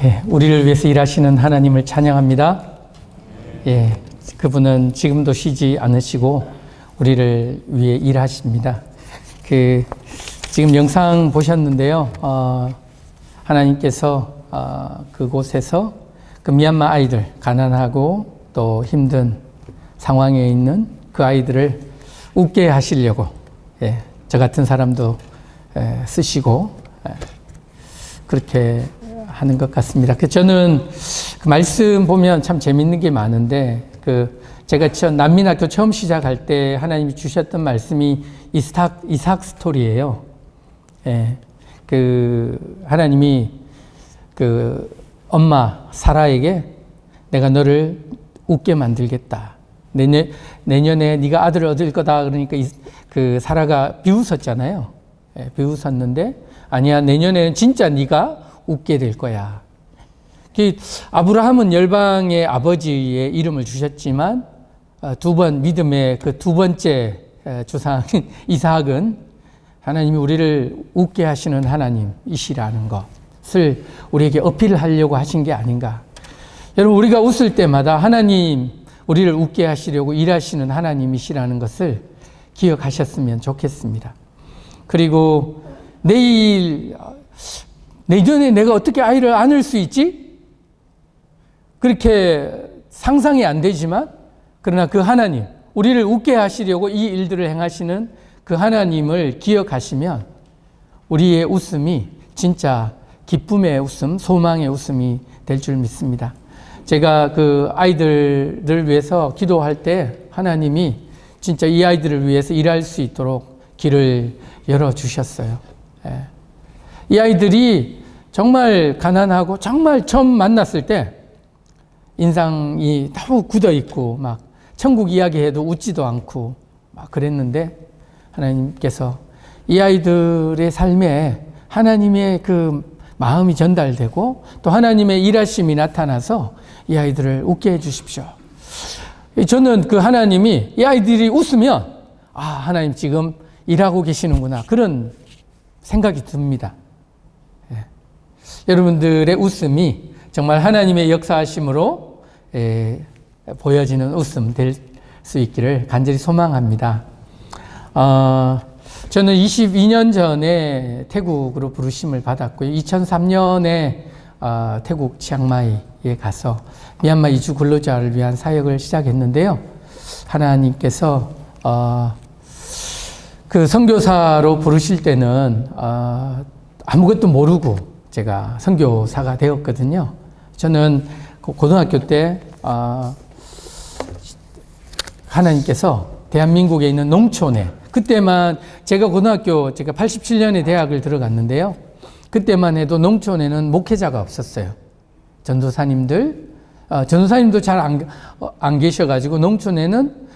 예, 우리를 위해서 일하시는 하나님을 찬양합니다. 예, 그분은 지금도 쉬지 않으시고 우리를 위해 일하십니다. 지금 영상 보셨는데요. 하나님께서 그곳에서 그 미얀마 아이들, 가난하고 또 힘든 상황에 있는 그 아이들을 웃게 하시려고 저 같은 사람도 쓰시고 그렇게 하는 것 같습니다. 저는 그 말씀 보면 참 재밌는 게 많은데 제가 난민학교 처음 시작할 때 하나님이 주셨던 말씀이 이삭 스토리예요. 하나님이 엄마 사라에게 내가 너를 웃게 만들겠다. 내년에 네가 아들을 얻을 거다. 그러니까 사라가 비웃었잖아요. 비웃었는데 아니야, 내년에는 진짜 네가 웃게 될 거야. 아브라함은 열방의 아버지의 이름을 주셨지만 두 번 믿음의 그 두 번째 조상 이삭은 하나님이 우리를 웃게 하시는 하나님이시라는 것을 우리에게 어필하려고 하신 게 아닌가. 여러분, 우리가 웃을 때마다 하나님 우리를 웃게 하시려고 일하시는 하나님이시라는 것을 기억하셨으면 좋겠습니다. 그리고 내년에 내가 어떻게 아이를 안을 수 있지? 그렇게 상상이 안 되지만 그러나 그 하나님, 우리를 웃게 하시려고 이 일들을 행하시는 그 하나님을 기억하시면 우리의 웃음이 진짜 기쁨의 웃음, 소망의 웃음이 될 줄 믿습니다. 제가 그 아이들을 위해서 기도할 때 하나님이 진짜 이 아이들을 위해서 일할 수 있도록 길을 열어주셨어요. 이 아이들이 정말 가난하고 정말 처음 만났을 때 인상이 너무 굳어있고 막 천국 이야기해도 웃지도 않고 막 그랬는데 하나님께서 이 아이들의 삶에 하나님의 그 마음이 전달되고 또 하나님의 일하심이 나타나서 이 아이들을 웃게 해 주십시오. 저는 그 하나님이 이 아이들이 웃으면 하나님 지금 일하고 계시는구나, 그런 생각이 듭니다. 여러분들의 웃음이 정말 하나님의 역사하심으로 보여지는 웃음 될 수 있기를 간절히 소망합니다. 저는 22년 전에 태국으로 부르심을 받았고요. 2003년에 태국 치앙마이에 가서 미얀마 이주 근로자를 위한 사역을 시작했는데요. 하나님께서 그 선교사로 부르실 때는 아무것도 모르고 제가 선교사가 되었거든요. 저는 고등학교 때 하나님께서 대한민국에 있는 농촌에, 그때만 제가 87년에 대학을 들어갔는데요. 그때만 해도 농촌에는 목회자가 없었어요. 전도사님도 잘 안 계셔가지고 농촌에는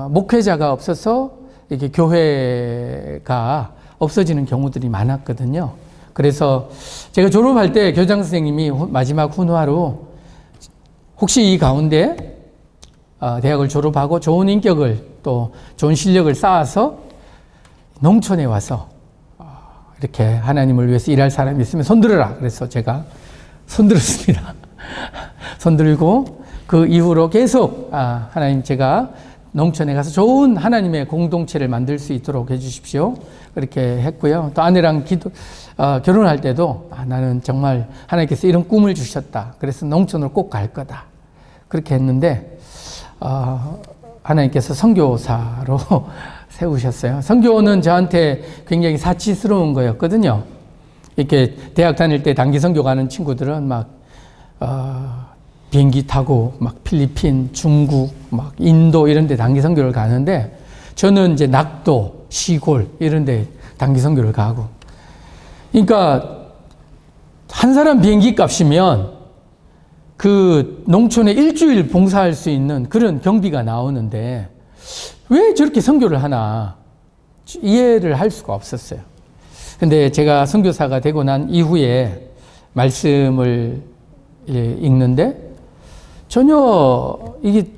목회자가 없어서 이렇게 교회가 없어지는 경우들이 많았거든요. 그래서 제가 졸업할 때 교장 선생님이 마지막 훈화로 혹시 이 가운데 대학을 졸업하고 좋은 인격을 또 좋은 실력을 쌓아서 농촌에 와서 이렇게 하나님을 위해서 일할 사람이 있으면 손들어라. 그래서 제가 손들었습니다. 손들고 그 이후로 계속 하나님, 제가 농촌에 가서 좋은 하나님의 공동체를 만들 수 있도록 해주십시오. 그렇게 했고요. 또 아내랑 결혼할 때도 나는 정말 하나님께서 이런 꿈을 주셨다. 그래서 농촌으로 꼭 갈 거다. 그렇게 했는데 하나님께서 선교사로 세우셨어요. 선교는 저한테 굉장히 사치스러운 거였거든요. 이렇게 대학 다닐 때 단기 선교 가는 친구들은 비행기 타고 필리핀, 중국, 인도 이런 데 단기 선교를 가는데 저는 이제 낙도, 시골 이런 데 단기 선교를 가고, 그러니까 한 사람 비행기 값이면 그 농촌에 일주일 봉사할 수 있는 그런 경비가 나오는데 왜 저렇게 선교를 하나 이해를 할 수가 없었어요. 근데 제가 선교사가 되고 난 이후에 말씀을 읽는데 전혀 이게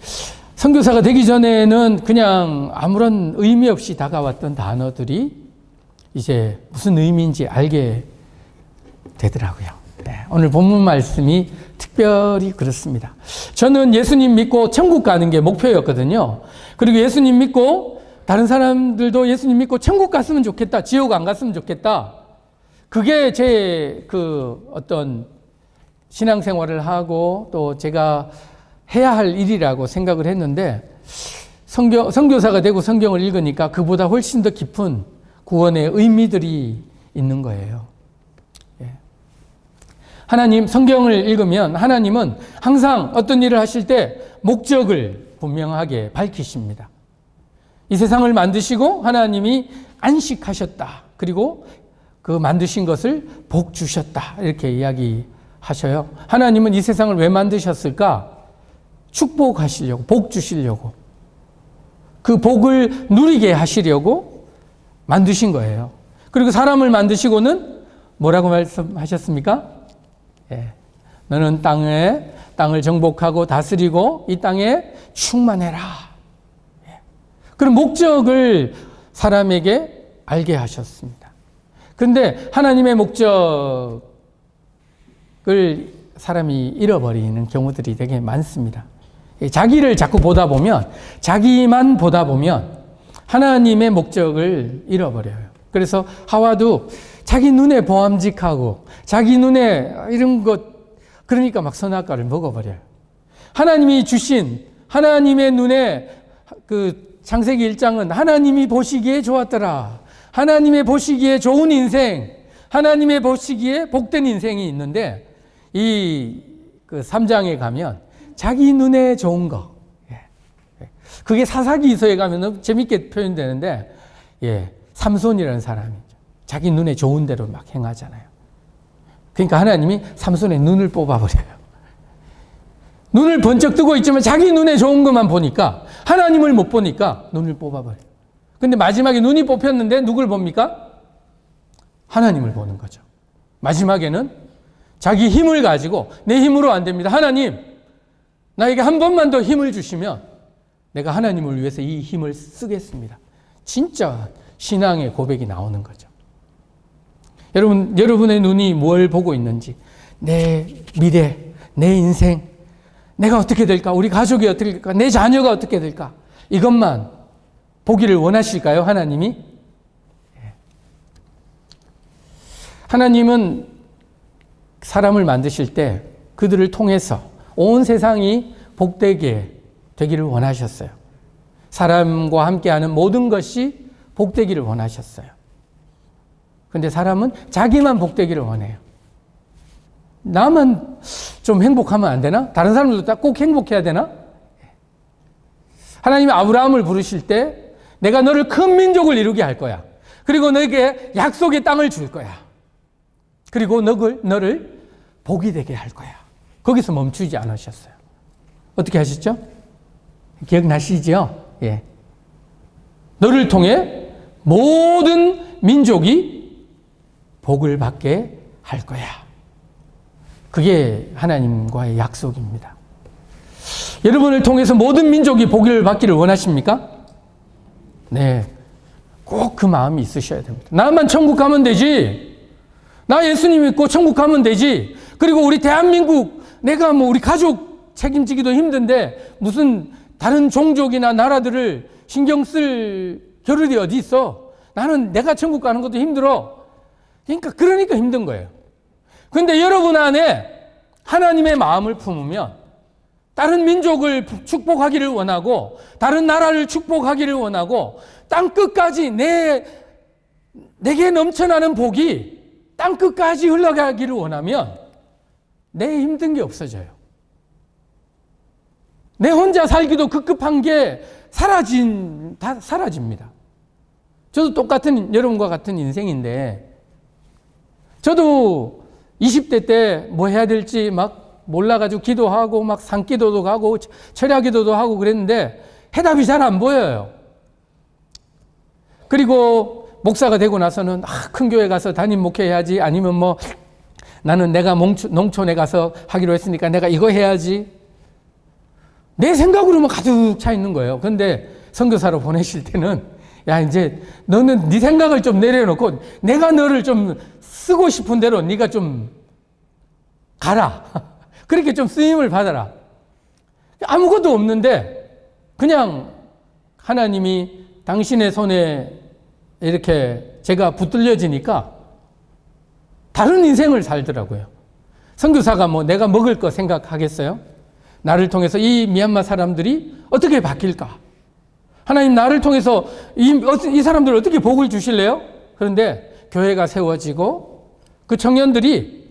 선교사가 되기 전에는 그냥 아무런 의미 없이 다가왔던 단어들이 이제 무슨 의미인지 알게 되더라고요. 네, 오늘 본문 말씀이 특별히 그렇습니다. 저는 예수님 믿고 천국 가는 게 목표였거든요. 그리고 예수님 믿고 다른 사람들도 예수님 믿고 천국 갔으면 좋겠다. 지옥 안 갔으면 좋겠다. 그게 제 어떤 신앙생활을 하고 또 제가 해야 할 일이라고 생각을 했는데 선교사가 되고 성경을 읽으니까 그보다 훨씬 더 깊은 구원의 의미들이 있는 거예요. 하나님, 성경을 읽으면 하나님은 항상 어떤 일을 하실 때 목적을 분명하게 밝히십니다. 이 세상을 만드시고 하나님이 안식하셨다. 그리고 그 만드신 것을 복 주셨다. 이렇게 이야기하셔요. 하나님은 이 세상을 왜 만드셨을까? 축복하시려고, 복 주시려고. 그 복을 누리게 하시려고 만드신 거예요. 그리고 사람을 만드시고는 뭐라고 말씀하셨습니까? 너는 땅을 정복하고 다스리고 이 땅에 충만해라. 그런 목적을 사람에게 알게 하셨습니다. 그런데 하나님의 목적을 사람이 잃어버리는 경우들이 되게 많습니다. 자기를 자꾸 보다 보면, 자기만 보다 보면 하나님의 목적을 잃어버려요. 그래서 하와도 자기 눈에 보암직하고 자기 눈에 이런 것, 그러니까 막 선악과를 먹어버려요. 하나님이 주신, 하나님의 눈에 그 창세기 1장은 하나님이 보시기에 좋았더라. 하나님의 보시기에 좋은 인생, 하나님의 보시기에 복된 인생이 있는데 그 3장에 가면 자기 눈에 좋은 거. 그게 사사기서에 가면 재밌게 표현되는데, 삼손이라는 사람이죠. 자기 눈에 좋은 대로 막 행하잖아요. 그러니까 하나님이 삼손의 눈을 뽑아버려요. 눈을 번쩍 뜨고 있지만 자기 눈에 좋은 것만 보니까, 하나님을 못 보니까 눈을 뽑아버려요. 근데 마지막에 눈이 뽑혔는데 누굴 봅니까? 하나님을 보는 거죠. 마지막에는 자기 힘을 가지고, 내 힘으로 안 됩니다. 하나님, 나에게 한 번만 더 힘을 주시면 내가 하나님을 위해서 이 힘을 쓰겠습니다. 진짜 신앙의 고백이 나오는 거죠. 여러분의 눈이 뭘 보고 있는지, 내 미래, 내 인생, 내가 어떻게 될까? 우리 가족이 어떻게 될까? 내 자녀가 어떻게 될까? 이것만 보기를 원하실까요? 하나님이? 하나님은 사람을 만드실 때 그들을 통해서 온 세상이 복되게 되기를 원하셨어요. 사람과 함께하는 모든 것이 복되기를 원하셨어요. 그런데 사람은 자기만 복되기를 원해요. 나만 좀 행복하면 안 되나? 다른 사람들도 다 꼭 행복해야 되나? 하나님이 아브라함을 부르실 때 내가 너를 큰 민족을 이루게 할 거야. 그리고 너에게 약속의 땅을 줄 거야. 그리고 너를 복이 되게 할 거야. 거기서 멈추지 않으셨어요. 어떻게 하셨죠? 기억나시죠? 너를 통해 모든 민족이 복을 받게 할 거야. 그게 하나님과의 약속입니다. 여러분을 통해서 모든 민족이 복을 받기를 원하십니까? 네. 꼭 그 마음이 있으셔야 됩니다. 나만 천국 가면 되지. 나 예수님 믿고 천국 가면 되지. 그리고 우리 대한민국, 내가 우리 가족 책임지기도 힘든데 무슨 다른 종족이나 나라들을 신경 쓸 겨를이 어디 있어? 나는 내가 천국 가는 것도 힘들어. 그러니까 힘든 거예요. 그런데 여러분 안에 하나님의 마음을 품으면 다른 민족을 축복하기를 원하고 다른 나라를 축복하기를 원하고 땅끝까지 내게 넘쳐나는 복이 땅끝까지 흘러가기를 원하면 내 힘든 게 없어져요. 내 혼자 살기도 급급한 게 다 사라집니다. 저도 똑같은, 여러분과 같은 인생인데, 저도 20대 때 뭐 해야 될지 막 몰라가지고 기도하고 막 산기도도 가고 철야기도도 하고 그랬는데 해답이 잘 안 보여요. 그리고 목사가 되고 나서는 큰 교회 가서 담임 목회해야지, 아니면 나는 내가 농촌에 가서 하기로 했으니까 내가 이거 해야지. 내 생각으로만 가득 차 있는 거예요. 그런데 선교사로 보내실 때는 야, 이제 너는 네 생각을 좀 내려놓고 내가 너를 좀 쓰고 싶은 대로 네가 좀 가라. 그렇게 좀 쓰임을 받아라. 아무것도 없는데 그냥 하나님이 당신의 손에 이렇게 제가 붙들려지니까 다른 인생을 살더라고요. 선교사가 뭐 내가 먹을 거 생각하겠어요? 나를 통해서 이 미얀마 사람들이 어떻게 바뀔까? 하나님 나를 통해서 이 사람들 어떻게 복을 주실래요? 그런데 교회가 세워지고 그 청년들이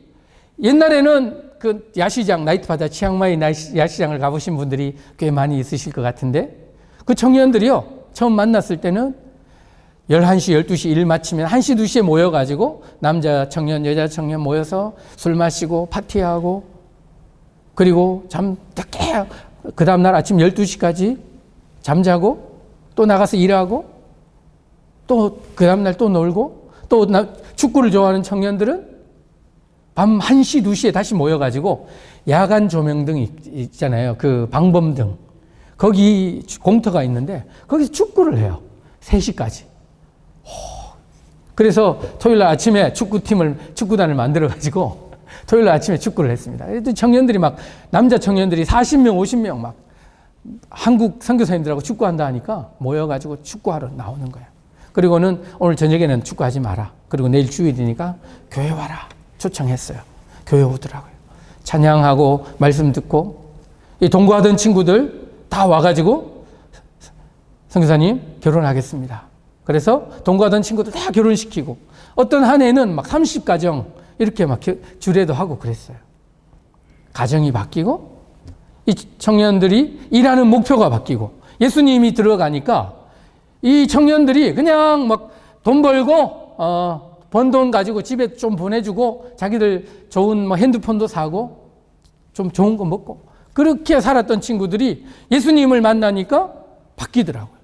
옛날에는 그 야시장, 나이트바다 치앙마이 야시장을 가보신 분들이 꽤 많이 있으실 것 같은데 그 청년들이요. 처음 만났을 때는 11시, 12시 일 마치면 1시, 2시에 모여가지고 남자 청년, 여자 청년 모여서 술 마시고 파티하고 그리고 잠 늦게 그 다음날 아침 12시까지 잠자고 또 나가서 일하고 또 그 다음날 또 놀고 또 축구를 좋아하는 청년들은 밤 1시, 2시에 다시 모여가지고 야간 조명등 있잖아요. 그 방범등. 거기 공터가 있는데 거기서 축구를 해요. 3시까지. 그래서 토요일 아침에 축구단을 만들어가지고 토요일 아침에 축구를 했습니다. 청년들이 막, 남자 청년들이 40명, 50명 막 한국 선교사님들하고 축구한다 하니까 모여가지고 축구하러 나오는 거예요. 그리고는 오늘 저녁에는 축구하지 마라. 그리고 내일 주일이니까 교회 와라. 초청했어요. 교회 오더라고요. 찬양하고 말씀 듣고 이 동거하던 친구들 다 와가지고 선교사님 결혼하겠습니다. 그래서 동거하던 친구들 다 결혼시키고 어떤 한 해는 막 30가정 이렇게 막 주례도 하고 그랬어요. 가정이 바뀌고 이 청년들이 일하는 목표가 바뀌고 예수님이 들어가니까 이 청년들이 그냥 막 돈 벌고 번 돈 가지고 집에 좀 보내주고 자기들 좋은 뭐 핸드폰도 사고 좀 좋은 거 먹고 그렇게 살았던 친구들이 예수님을 만나니까 바뀌더라고요.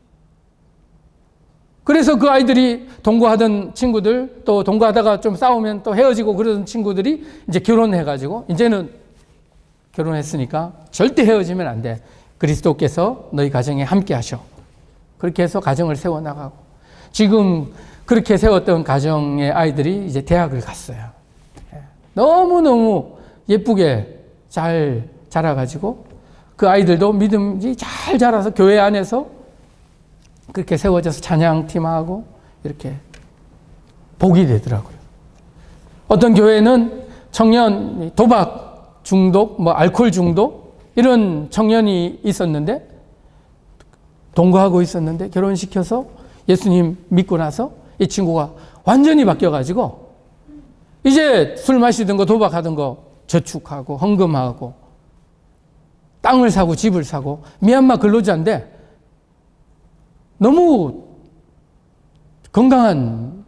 그래서 그 아이들이 동거하던 친구들 또 동거하다가 좀 싸우면 또 헤어지고 그러던 친구들이 이제 결혼해가지고 이제는 결혼했으니까 절대 헤어지면 안 돼. 그리스도께서 너희 가정에 함께 하셔. 그렇게 해서 가정을 세워나가고 지금 그렇게 세웠던 가정의 아이들이 이제 대학을 갔어요. 너무너무 예쁘게 잘 자라가지고 그 아이들도 믿음이 잘 자라서 교회 안에서 그렇게 세워져서 찬양팀하고 이렇게 복이 되더라고요. 어떤 교회는 청년 도박 중독, 뭐 알코올 중독 이런 청년이 있었는데 동거하고 있었는데 결혼시켜서 예수님 믿고 나서 이 친구가 완전히 바뀌어가지고 이제 술 마시던 거 도박하던 거 저축하고 헌금하고 땅을 사고 집을 사고 미얀마 근로자인데 너무 건강한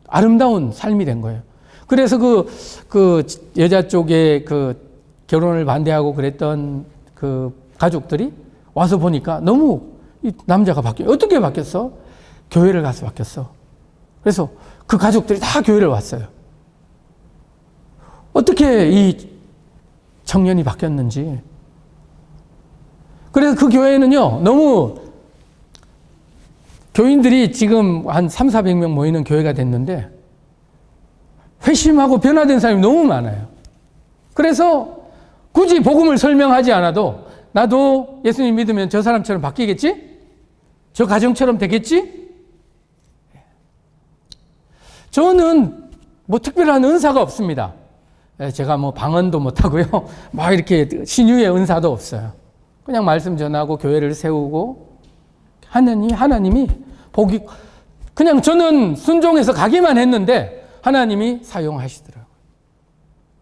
아름다운 삶이 된 거예요. 그래서 그 여자 쪽에 그 결혼을 반대하고 그랬던 그 가족들이 와서 보니까 너무 이 남자가 어떻게 바뀌었어? 교회를 가서 바뀌었어. 그래서 그 가족들이 다 교회를 왔어요. 어떻게 이 청년이 바뀌었는지. 그래서 그 교회는요, 너무 교인들이 지금 한 300~400명 모이는 교회가 됐는데 회심하고 변화된 사람이 너무 많아요. 그래서 굳이 복음을 설명하지 않아도 나도 예수님 믿으면 저 사람처럼 바뀌겠지? 저 가정처럼 되겠지? 저는 뭐 특별한 은사가 없습니다. 제가 뭐 방언도 못하고요. 막 이렇게 신유의 은사도 없어요. 그냥 말씀 전하고 교회를 세우고 하나님이 복이 그냥 저는 순종해서 가기만 했는데 하나님이 사용하시더라고요.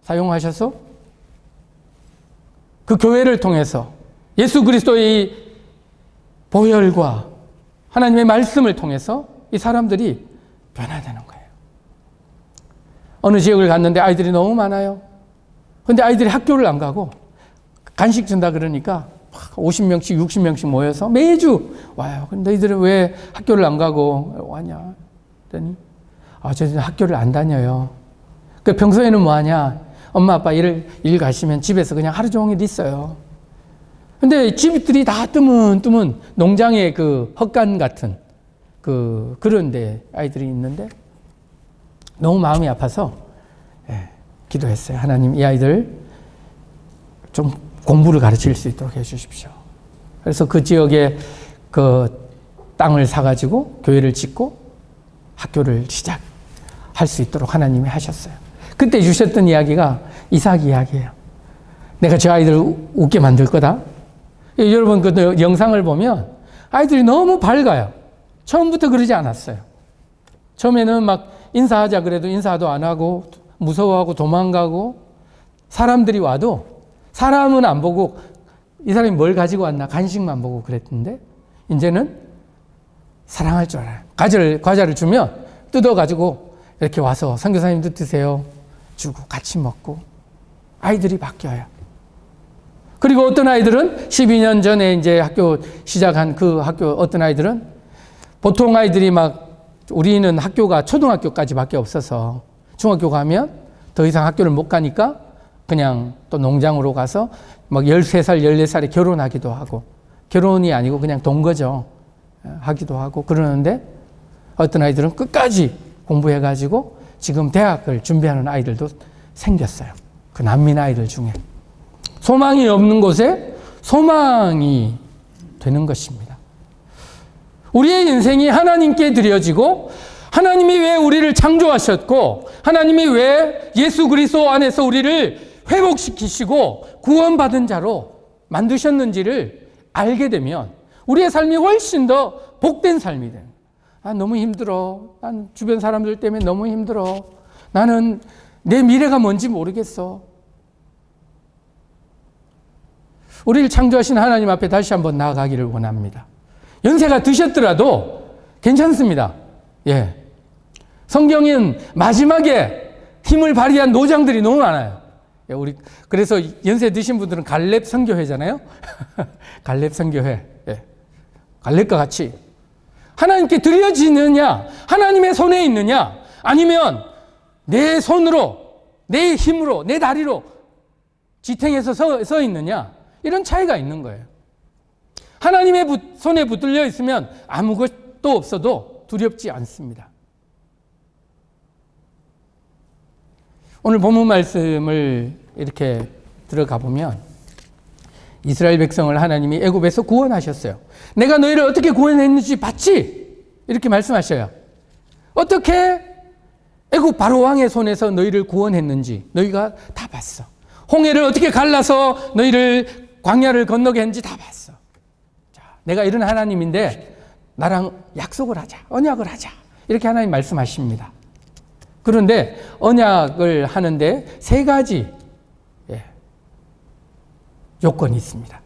사용하셔서 그 교회를 통해서 예수 그리스도의 보혈과 하나님의 말씀을 통해서 이 사람들이 변화되는 거예요. 어느 지역을 갔는데 아이들이 너무 많아요. 근데 아이들이 학교를 안 가고 간식 준다 그러니까 50명씩 60명씩 모여서 매주 와요. 근데 너희들은 왜 학교를 안 가고 왔냐? 그랬더니 저희는 학교를 안 다녀요. 그 평소에는 뭐 하냐? 엄마 아빠 일 가시면 집에서 그냥 하루 종일 있어요. 근데 집들이 다 뜨문뜨문 농장의 그 헛간 같은 그런 데 아이들이 있는데 너무 마음이 아파서 기도했어요. 하나님 이 아이들 좀 공부를 가르칠 수 있도록 해주십시오. 그래서 그 지역에 그 땅을 사가지고 교회를 짓고 학교를 시작할 수 있도록 하나님이 하셨어요. 그때 주셨던 이야기가 이삭 이야기예요. 내가 저 아이들을 웃게 만들 거다. 여러분 그 영상을 보면 아이들이 너무 밝아요. 처음부터 그러지 않았어요. 처음에는 막 인사하자 그래도 인사도 안 하고 무서워하고 도망가고 사람들이 와도 사람은 안 보고 이 사람이 뭘 가지고 왔나 간식만 보고 그랬는데 이제는 사랑할 줄 알아요. 과자를 주면 뜯어가지고 이렇게 와서 선교사님도 드세요. 주고 같이 먹고 아이들이 바뀌어요. 그리고 어떤 아이들은 12년 전에 이제 학교 시작한 그 학교 어떤 아이들은 보통 아이들이 막 우리는 학교가 초등학교까지밖에 없어서 중학교 가면 더 이상 학교를 못 가니까 그냥 또 농장으로 가서 막 13살, 14살에 결혼하기도 하고 결혼이 아니고 그냥 동거죠. 하기도 하고 그러는데 어떤 아이들은 끝까지 공부해가지고 지금 대학을 준비하는 아이들도 생겼어요. 그 난민 아이들 중에. 소망이 없는 곳에 소망이 되는 것입니다. 우리의 인생이 하나님께 드려지고 하나님이 왜 우리를 창조하셨고 하나님이 왜 예수 그리스도 안에서 우리를 회복시키시고 구원받은 자로 만드셨는지를 알게 되면 우리의 삶이 훨씬 더 복된 삶이 돼요. 너무 힘들어. 난 주변 사람들 때문에 너무 힘들어. 나는 내 미래가 뭔지 모르겠어. 우리를 창조하신 하나님 앞에 다시 한번 나아가기를 원합니다. 연세가 드셨더라도 괜찮습니다. 예. 성경엔 마지막에 힘을 발휘한 노장들이 너무 많아요. 예, 그래서 연세 드신 분들은 갈렙 선교회잖아요. 갈렙 선교회. 예. 갈렙과 같이 하나님께 드려지느냐, 하나님의 손에 있느냐, 아니면 내 손으로, 내 힘으로, 내 다리로 지탱해서 서 있느냐, 이런 차이가 있는 거예요. 하나님의 손에 붙들려 있으면 아무것도 없어도 두렵지 않습니다. 오늘 본문 말씀을 이렇게 들어가 보면 이스라엘 백성을 하나님이 애굽에서 구원하셨어요. 내가 너희를 어떻게 구원했는지 봤지? 이렇게 말씀하셔요. 어떻게 애굽 바로 왕의 손에서 너희를 구원했는지 너희가 다 봤어. 홍해를 어떻게 갈라서 너희를 광야를 건너게 했는지 다 봤어. 자, 내가 이런 하나님인데 나랑 약속을 하자. 언약을 하자. 이렇게 하나님 말씀하십니다. 그런데 언약을 하는데 세 가지 요건이 있습니다.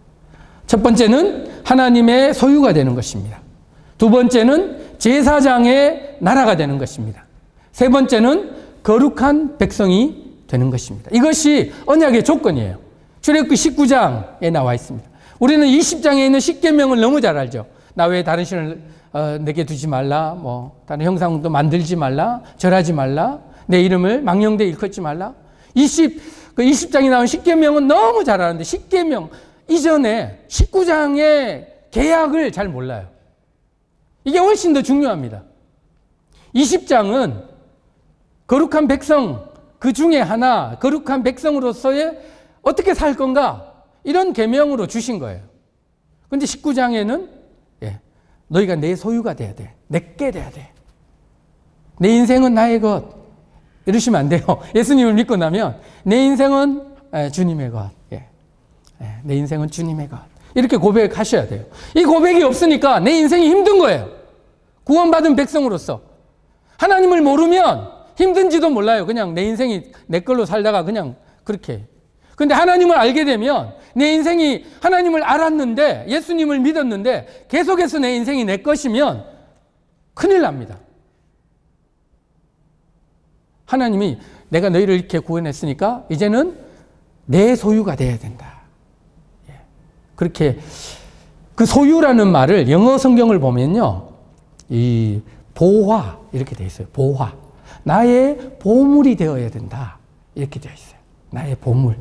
첫 번째는 하나님의 소유가 되는 것입니다. 두 번째는 제사장의 나라가 되는 것입니다. 세 번째는 거룩한 백성이 되는 것입니다. 이것이 언약의 조건이에요. 출애굽기 19장에 나와 있습니다. 우리는 20장에 있는 십계명을 너무 잘 알죠. 나 외에 다른 신을 내게 두지 말라, 다른 형상도 만들지 말라, 절하지 말라, 내 이름을 망령되이 일컫지 말라. 20장에 나온 십계명은 너무 잘 아는데 십계명 이전에 19장의 계약을 잘 몰라요. 이게 훨씬 더 중요합니다. 20장은 거룩한 백성 그 중에 하나, 거룩한 백성으로서의 어떻게 살 건가 이런 계명으로 주신 거예요. 그런데 19장에는 너희가 내 소유가 돼야 돼. 내게 돼야 돼. 내 인생은 나의 것. 이러시면 안 돼요. 예수님을 믿고 나면 내 인생은 주님의 것. 내 인생은 주님의 것. 이렇게 고백하셔야 돼요. 이 고백이 없으니까 내 인생이 힘든 거예요. 구원받은 백성으로서. 하나님을 모르면 힘든지도 몰라요. 그냥 내 인생이 내 걸로 살다가 그냥 그렇게. 근데 하나님을 알게 되면 내 인생이 하나님을 알았는데 예수님을 믿었는데 계속해서 내 인생이 내 것이면 큰일 납니다. 하나님이 내가 너희를 이렇게 구원했으니까 이제는 내 소유가 돼야 된다. 그렇게 그 소유라는 말을 영어 성경을 보면요. 이 보화 이렇게 되어 있어요. 보화. 나의 보물이 되어야 된다. 이렇게 되어 있어요. 나의 보물.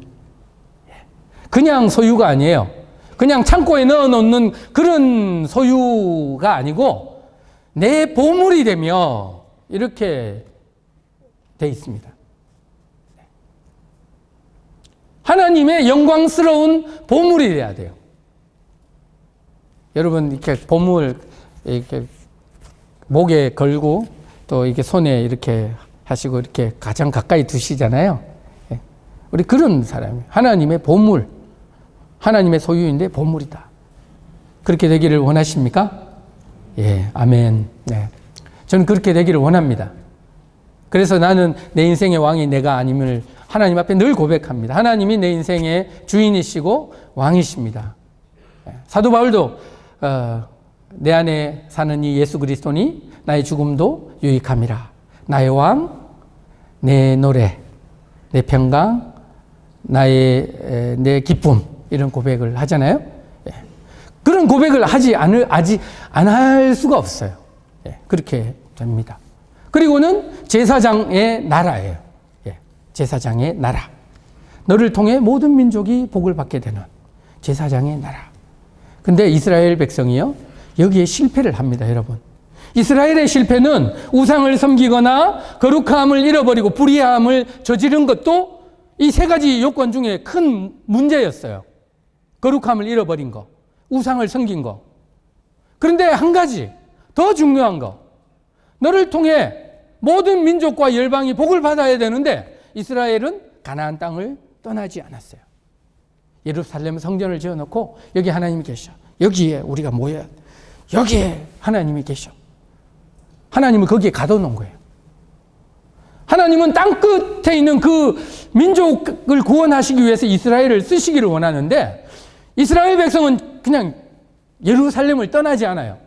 그냥 소유가 아니에요. 그냥 창고에 넣어놓는 그런 소유가 아니고 내 보물이 되며 이렇게 돼 있습니다. 하나님의 영광스러운 보물이 돼야 돼요. 여러분, 이렇게 보물, 이렇게 목에 걸고 또 이렇게 손에 이렇게 하시고 이렇게 가장 가까이 두시잖아요. 우리 그런 사람이에요. 하나님의 보물, 하나님의 소유인데 보물이다. 그렇게 되기를 원하십니까? 예, 아멘. 네. 저는 그렇게 되기를 원합니다. 그래서 나는 내 인생의 왕이 내가 아님을 하나님 앞에 늘 고백합니다. 하나님이 내 인생의 주인이시고 왕이십니다. 사도 바울도 내 안에 사는 이 예수 그리스도니 나의 죽음도 유익함이라. 나의 왕, 내 노래, 내 평강, 내 기쁨, 이런 고백을 하잖아요. 그런 고백을 하지 안 할 수가 없어요. 그렇게 됩니다. 그리고는 제사장의 나라예요. 제사장의 나라. 너를 통해 모든 민족이 복을 받게 되는 제사장의 나라. 근데 이스라엘 백성이요, 여기에 실패를 합니다, 여러분. 이스라엘의 실패는 우상을 섬기거나 거룩함을 잃어버리고 불의함을 저지른 것도 이 세 가지 요건 중에 큰 문제였어요. 거룩함을 잃어버린 거, 우상을 섬긴 거. 그런데 한 가지 더 중요한 거, 너를 통해 모든 민족과 열방이 복을 받아야 되는데 이스라엘은 가나안 땅을 떠나지 않았어요. 예루살렘 성전을 지어놓고 여기 하나님이 계셔. 여기에 우리가 모여. 여기에 하나님이 계셔. 하나님을 거기에 가둬놓은 거예요. 하나님은 땅 끝에 있는 그 민족을 구원하시기 위해서 이스라엘을 쓰시기를 원하는데 이스라엘 백성은 그냥 예루살렘을 떠나지 않아요.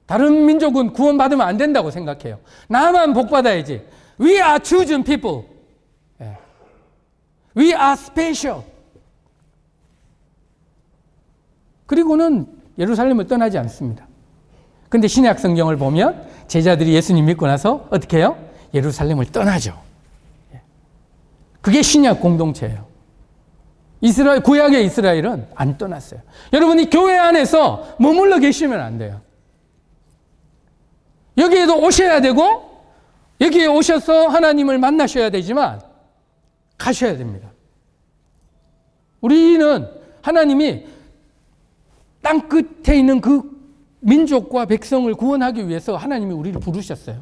다른 민족은 구원받으면 안 된다고 생각해요. 나만 복받아야지. We are chosen people. We are special. 그리고는 예루살렘을 떠나지 않습니다. 근데 신약 성경을 보면 제자들이 예수님 믿고 나서 어떻게 해요? 예루살렘을 떠나죠. 그게 신약 공동체예요. 구약의 이스라엘은 안 떠났어요. 여러분이 교회 안에서 머물러 계시면 안 돼요. 여기에도 오셔야 되고 여기에 오셔서 하나님을 만나셔야 되지만 가셔야 됩니다. 우리는 하나님이 땅 끝에 있는 그 민족과 백성을 구원하기 위해서 하나님이 우리를 부르셨어요.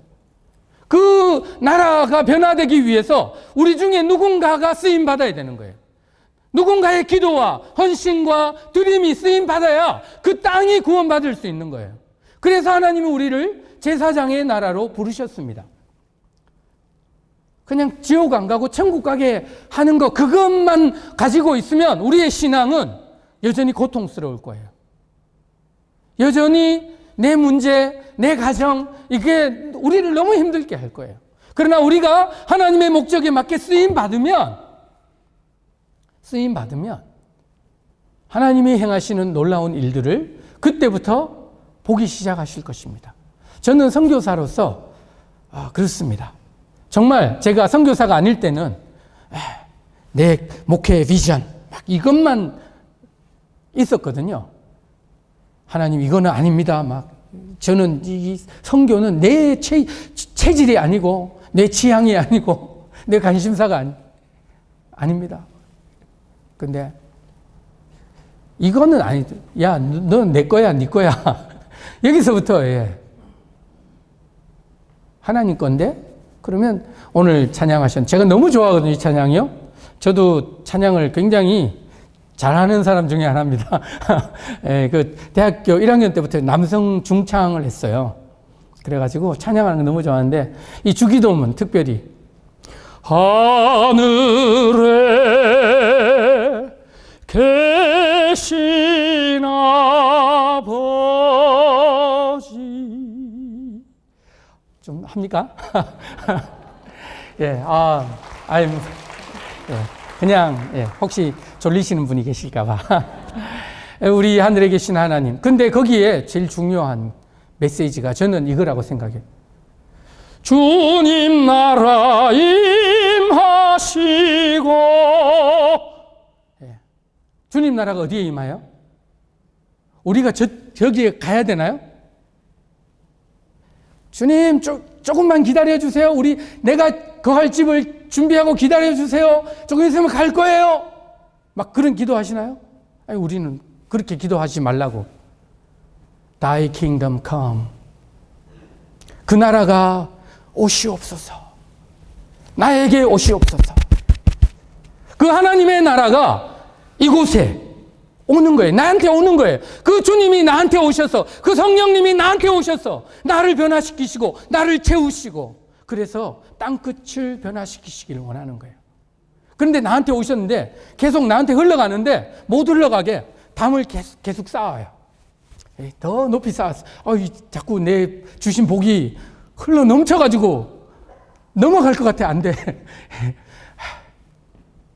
그 나라가 변화되기 위해서 우리 중에 누군가가 쓰임받아야 되는 거예요. 누군가의 기도와 헌신과 드림이 쓰임받아야 그 땅이 구원받을 수 있는 거예요. 그래서 하나님이 우리를 제사장의 나라로 부르셨습니다. 그냥 지옥 안 가고 천국 가게 하는 거 그것만 가지고 있으면 우리의 신앙은 여전히 고통스러울 거예요. 여전히 내 문제, 내 가정 이게 우리를 너무 힘들게 할 거예요. 그러나 우리가 하나님의 목적에 맞게 쓰임 받으면 하나님이 행하시는 놀라운 일들을 그때부터 보기 시작하실 것입니다. 저는 선교사로서 그렇습니다. 정말 제가 선교사가 아닐 때는 내 목회의 비전 막 이것만 있었거든요. 하나님 이거는 아닙니다. 막 저는 이 선교는 내 체질이 아니고 내 취향이 아니고 내 관심사가 아닙니다. 근데 이거는 아니다. 야, 넌 내 거야, 네 거야. 여기서부터 하나님 건데 그러면 오늘 찬양하셨는데 제가 너무 좋아하거든요, 이 찬양이요. 저도 찬양을 굉장히 잘하는 사람 중에 하나입니다. 그 대학교 1학년 때부터 남성 중창을 했어요. 그래가지고 찬양하는 거 너무 좋아하는데 이 주기도문 특별히 하늘에 계신 아버지 좀 합니까? 그냥 혹시 졸리시는 분이 계실까봐 우리 하늘에 계신 하나님. 근데 거기에 제일 중요한 메시지가 저는 이거라고 생각해요. 주님 나라 임하시고. 주님 나라가 어디에 임해요? 우리가 저기에 가야 되나요? 주님, 조금만 기다려주세요. 내가 거할 집을 준비하고 기다려주세요. 조금 있으면 갈 거예요. 막 그런 기도하시나요? 아니, 우리는 그렇게 기도하지 말라고. Thy kingdom come. 그 나라가 오시옵소서. 나에게 오시옵소서. 그 하나님의 나라가 이곳에 오는 거예요. 나한테 오는 거예요. 그 주님이 나한테 오셔서, 그 성령님이 나한테 오셔서 나를 변화시키시고 나를 채우시고, 그래서 땅끝을 변화시키시기를 원하는 거예요. 그런데 나한테 오셨는데 계속 나한테 흘러가는데 못 흘러가게 담을 계속 쌓아요. 더 높이 쌓았어. 자꾸 내 주신 복이 흘러 넘쳐가지고 넘어갈 것 같아. 안 돼.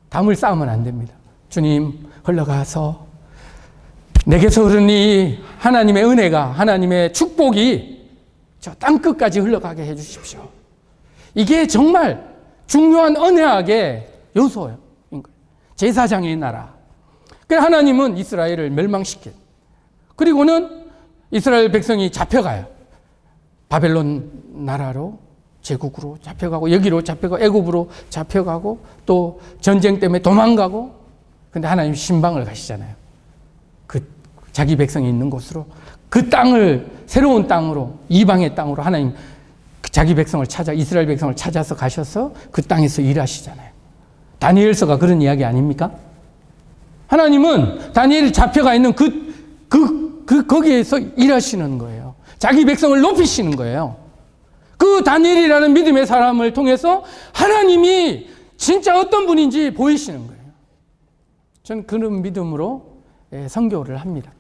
담을 쌓으면 안 됩니다. 주님, 흘러가서 내게서 흐르니 하나님의 은혜가, 하나님의 축복이 저 땅끝까지 흘러가게 해주십시오. 이게 정말 중요한 언약의 요소예요. 제사장의 나라. 그래서 하나님은 이스라엘을 멸망시킨. 그리고는 이스라엘 백성이 잡혀가요. 바벨론 나라로, 제국으로 잡혀가고, 여기로 잡혀가고, 애굽으로 잡혀가고, 또 전쟁 때문에 도망가고. 근데 하나님 신방을 가시잖아요. 그 자기 백성이 있는 곳으로, 그 땅을, 새로운 땅으로, 이방의 땅으로 하나님 자기 백성을 찾아, 이스라엘 백성을 찾아서 가셔서 그 땅에서 일하시잖아요. 다니엘서가 그런 이야기 아닙니까? 하나님은 다니엘이 잡혀가 있는 거기에서 일하시는 거예요. 자기 백성을 높이시는 거예요. 그 다니엘이라는 믿음의 사람을 통해서 하나님이 진짜 어떤 분인지 보이시는 거예요. 저는 그런 믿음으로 선교를 합니다.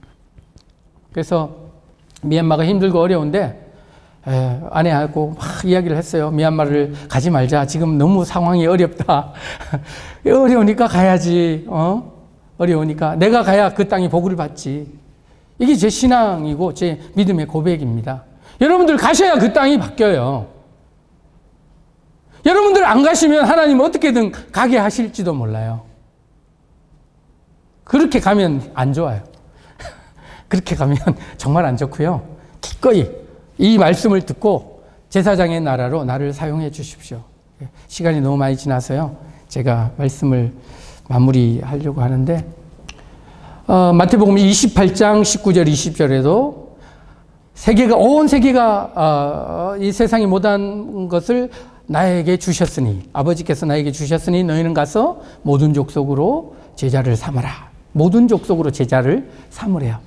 그래서 미얀마가 힘들고 어려운데 아내하고 막 이야기를 했어요. 미얀마를 가지 말자. 지금 너무 상황이 어렵다. 어려우니까 가야지. 어려우니까 내가 가야 그 땅이 복을 받지. 이게 제 신앙이고 제 믿음의 고백입니다. 여러분들 가셔야 그 땅이 바뀌어요. 여러분들 안 가시면 하나님 어떻게든 가게 하실지도 몰라요. 그렇게 가면 안 좋아요. 그렇게 가면 정말 안 좋고요. 기꺼이 이 말씀을 듣고 제사장의 나라로 나를 사용해 주십시오. 시간이 너무 많이 지나서요. 제가 말씀을 마무리하려고 하는데, 마태복음 28장 19절 20절에도 온 세계가 이 세상이 못한 것을 나에게 주셨으니, 아버지께서 나에게 주셨으니 너희는 가서 모든 족속으로 제자를 삼아라. 모든 족속으로 제자를 삼으래요.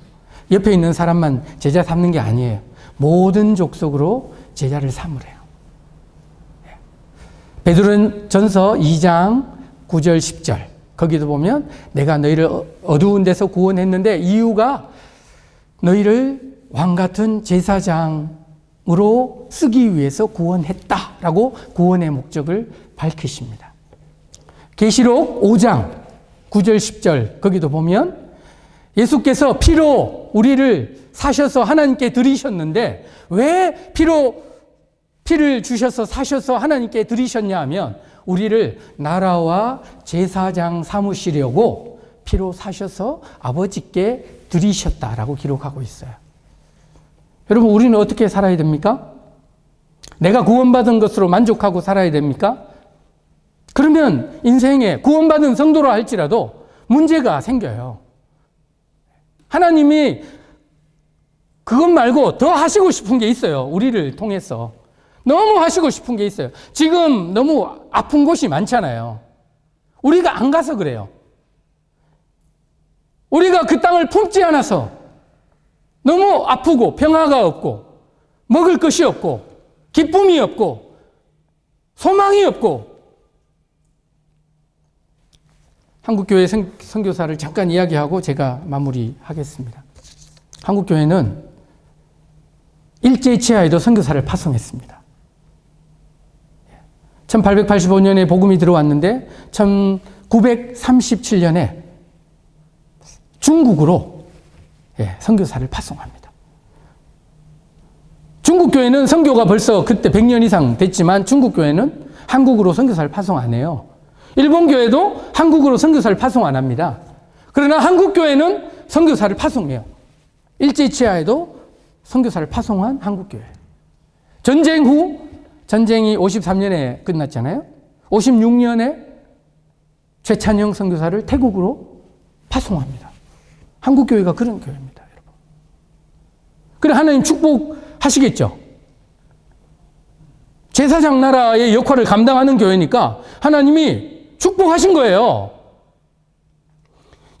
옆에 있는 사람만 제자 삼는 게 아니에요. 모든 족속으로 제자를 삼으래요. 베드로전서 2장 9절 10절 거기도 보면 내가 너희를 어두운 데서 구원했는데 이유가 너희를 왕같은 제사장으로 쓰기 위해서 구원했다라고 구원의 목적을 밝히십니다. 계시록 5장 9절 10절 거기도 보면 예수께서 피로 우리를 사셔서 하나님께 드리셨는데 왜 피를 주셔서 사셔서 하나님께 드리셨냐 하면 우리를 나라와 제사장 삼으시려고 피로 사셔서 아버지께 드리셨다라고 기록하고 있어요. 여러분, 우리는 어떻게 살아야 됩니까? 내가 구원받은 것으로 만족하고 살아야 됩니까? 그러면 인생에 구원받은 성도라 할지라도 문제가 생겨요. 하나님이 그것 말고 더 하시고 싶은 게 있어요. 우리를 통해서. 너무 하시고 싶은 게 있어요. 지금 너무 아픈 곳이 많잖아요. 우리가 안 가서 그래요. 우리가 그 땅을 품지 않아서 너무 아프고 평화가 없고 먹을 것이 없고 기쁨이 없고 소망이 없고. 한국교회 선교사를 잠깐 이야기하고 제가 마무리하겠습니다. 한국교회는 일제치하에도 선교사를 파송했습니다. 1885년에 복음이 들어왔는데 1937년에 중국으로 선교사를 파송합니다. 중국 교회는 선교가 벌써 그때 100년 이상 됐지만 중국 교회는 한국으로 선교사를 파송 안 해요. 일본 교회도 한국으로 선교사를 파송 안 합니다. 그러나 한국 교회는 선교사를 파송해요. 일제치하에도 선교사를 파송한 한국 교회. 전쟁 후, 전쟁이 53년에 끝났잖아요. 56년에 최찬영 선교사를 태국으로 파송합니다. 한국교회가 그런 교회입니다, 여러분. 그래, 하나님 축복하시겠죠? 제사장 나라의 역할을 감당하는 교회니까 하나님이 축복하신 거예요.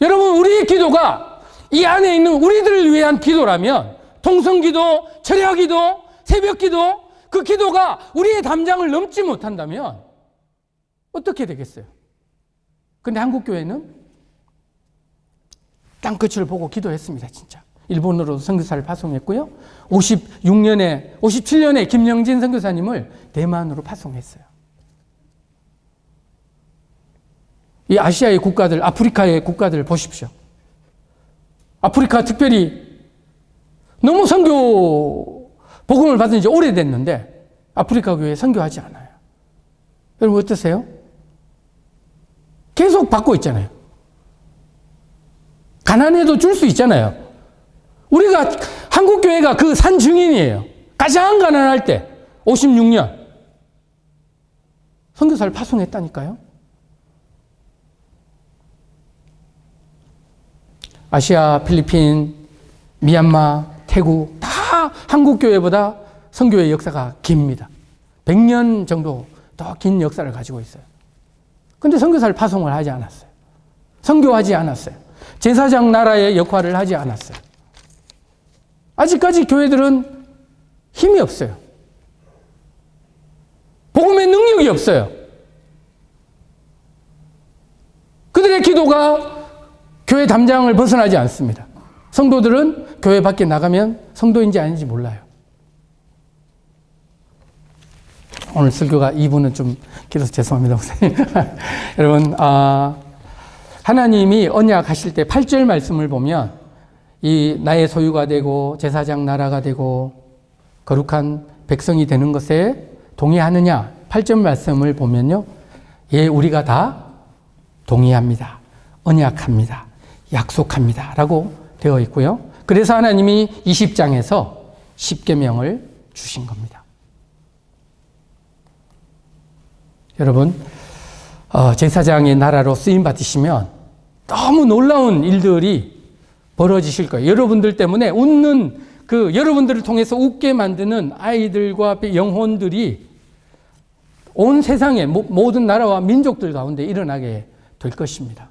여러분, 우리의 기도가 이 안에 있는 우리들을 위한 기도라면, 통성기도, 철야기도, 새벽기도, 그 기도가 우리의 담장을 넘지 못한다면 어떻게 되겠어요? 근데 한국교회는 땅끝을 보고 기도했습니다, 진짜. 일본으로 선교사를 파송했고요. 57년에 김영진 선교사님을 대만으로 파송했어요. 이 아시아의 국가들, 아프리카의 국가들 보십시오. 아프리카 특별히 너무 선교 복음을 받은 지 오래됐는데 아프리카 교회에 선교하지 않아요. 여러분 어떠세요? 계속 받고 있잖아요. 가난해도 줄 수 있잖아요. 우리가 한국 교회가 그 산 증인이에요. 가장 가난할 때 56년 선교사를 파송했다니까요. 아시아, 필리핀, 미얀마, 태국 다 한국 교회보다 선교의 역사가 깁니다. 100년 정도 더 긴 역사를 가지고 있어요. 근데 선교사를 파송을 하지 않았어요. 선교하지 않았어요. 제사장 나라의 역할을 하지 않았어요. 아직까지 교회들은 힘이 없어요. 복음의 능력이 없어요. 그들의 기도가 교회 담장을 벗어나지 않습니다. 성도들은 교회 밖에 나가면 성도인지 아닌지 몰라요. 오늘 설교가 2부는 좀 길어서 죄송합니다, 목사님. 여러분, 하나님이 언약하실 때 8절 말씀을 보면 이 나의 소유가 되고 제사장 나라가 되고 거룩한 백성이 되는 것에 동의하느냐? 8절 말씀을 보면요. 예, 우리가 다 동의합니다. 언약합니다. 약속합니다. 라고 되어 있고요. 그래서 하나님이 20장에서 10계명을 주신 겁니다. 여러분, 제사장의 나라로 쓰임 받으시면 너무 놀라운 일들이 벌어지실 거예요. 여러분들 때문에 웃는 여러분들을 통해서 웃게 만드는 아이들과 영혼들이 온 세상의 모든 나라와 민족들 가운데 일어나게 될 것입니다.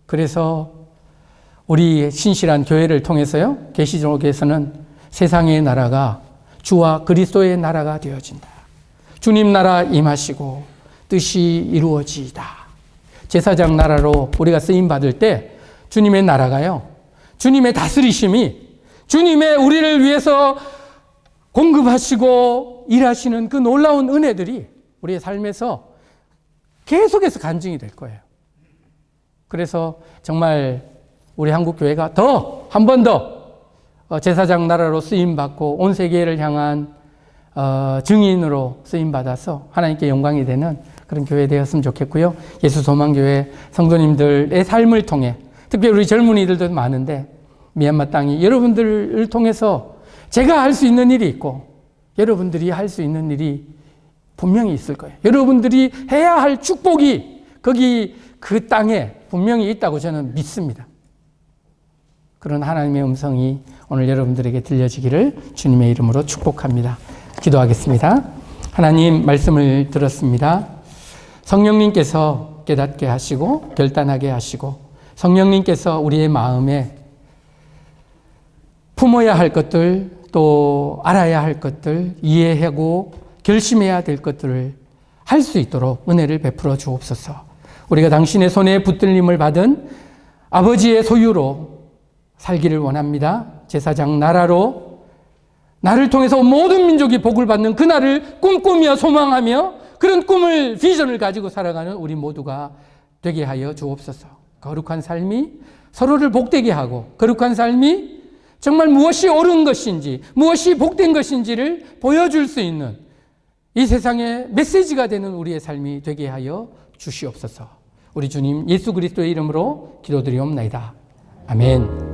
그래서 우리 신실한 교회를 통해서요, 계시록에서는 세상의 나라가 주와 그리스도의 나라가 되어진다. 주님 나라 임하시고 뜻이 이루어지이다. 제사장 나라로 우리가 쓰임 받을 때 주님의 나라가요, 주님의 다스리심이, 주님의 우리를 위해서 공급하시고 일하시는 그 놀라운 은혜들이 우리의 삶에서 계속해서 간증이 될 거예요. 그래서 정말 우리 한국교회가 한 번 더 제사장 나라로 쓰임받고 온 세계를 향한 증인으로 쓰임받아서 하나님께 영광이 되는 그런 교회 되었으면 좋겠고요. 예수소망교회 성도님들의 삶을 통해, 특별히 우리 젊은이들도 많은데 미얀마 땅이 여러분들을 통해서 제가 할 수 있는 일이 있고 여러분들이 할 수 있는 일이 분명히 있을 거예요. 여러분들이 해야 할 축복이 그 땅에 분명히 있다고 저는 믿습니다. 그런 하나님의 음성이 오늘 여러분들에게 들려지기를 주님의 이름으로 축복합니다. 기도하겠습니다. 하나님, 말씀을 들었습니다. 성령님께서 깨닫게 하시고 결단하게 하시고 성령님께서 우리의 마음에 품어야 할 것들, 또 알아야 할 것들, 이해하고 결심해야 될 것들을 할 수 있도록 은혜를 베풀어 주옵소서. 우리가 당신의 손에 붙들림을 받은 아버지의 소유로 살기를 원합니다. 제사장 나라로 나를 통해서 모든 민족이 복을 받는 그날을 꿈꾸며 소망하며 그런 꿈을, 비전을 가지고 살아가는 우리 모두가 되게 하여 주옵소서. 거룩한 삶이 서로를 복되게 하고, 거룩한 삶이 정말 무엇이 옳은 것인지, 무엇이 복된 것인지를 보여줄 수 있는 이 세상의 메시지가 되는 우리의 삶이 되게 하여 주시옵소서. 우리 주님 예수 그리스도의 이름으로 기도드리옵나이다. 아멘.